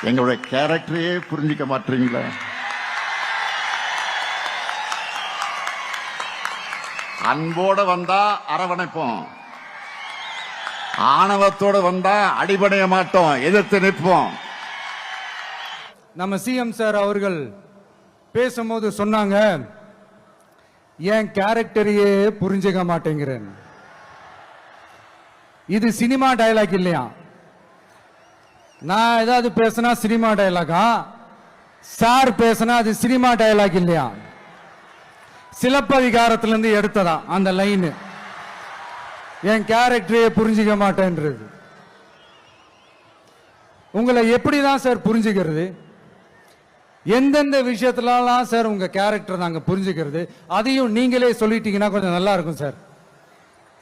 எங்களுடைய கேரக்டரையே புரிஞ்சிக்க மாட்டீங்களா? அன்போட வந்தா அரவணைப்போம், ஆணவத்தோட வந்தா அடிபடைய மாட்டோம், எதிர்த்து நிற்போம். நம்ம சிஎம் சார் அவர்கள் பேசும்போது சொன்னாங்க, என் கேரக்டரையே புரிஞ்சுக்க மாட்டேங்கிறேன். இது சினிமா டயலாக் இல்லையா? நான் ஏதாவது பேசினா சினிமா டயலாகா? சார் பேசினா அது சினிமா டயலாக் இல்லையா? சிலப்பதிகாரத்திலிருந்து எடுத்ததா அந்த லைன். என் கேரக்டரையே புரிஞ்சுக்க மாட்டேன்றது. உங்களை எப்படிதான் சார் புரிஞ்சுக்கிறது? எந்தெந்த விஷயத்துலலாம் சார் உங்க கேரக்டர் நாங்க புரிஞ்சுக்கிறது? அதையும் நீங்களே சொல்லிட்டீங்கன்னா கொஞ்சம் நல்லா இருக்கும் சார்.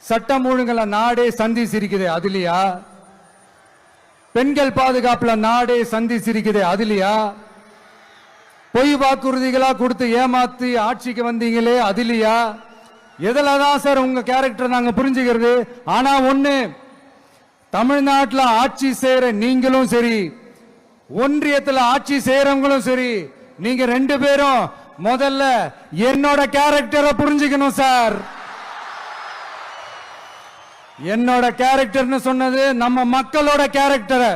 சட்டம் ஒழுங்குல நாடே சந்தி சிரிக்குது அதுலயா? பெண்கள் பாதுகாப்புல நாடே சந்தி சிரிக்குது அதுலயா? பொய் வாக்குறுதிகளா கொடுத்து ஏமாத்தி ஆட்சிக்கு வந்தீங்களே அதுலயா? எதுலதான் சார் உங்க கேரக்டர் நாங்க புரிஞ்சுக்கிறது? ஆனா ஒண்ணு, தமிழ்நாட்டில் ஆட்சி செய்யற நீங்களும் சரி, ஒன்றியத்தில் ஆட்சி செய்யறவங்களும் சரி, நீங்க ரெண்டு பேரும் முதல்ல என்னோட கேரக்டரை புரிஞ்சுக்கணும் சார். என்னோட கேரக்டர்னு சொன்னது நம்ம மக்களோட கேரக்டர்.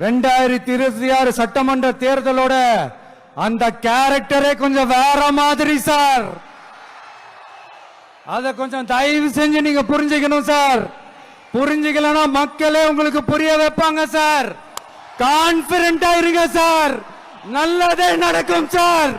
2026 சட்டமன்ற தேர்தலோட அந்த கேரக்டரே கொஞ்சம் வேற மாதிரி சார். அத கொஞ்சம் தயவு செஞ்சு நீங்க புரிஞ்சுக்கணும் சார். புரிஞ்சுக்கலன்னா மக்களே உங்களுக்கு புரிய வைப்பாங்க சார். கான்பிடென்டா இருங்க சார், நல்லதே நடக்கும் சார்.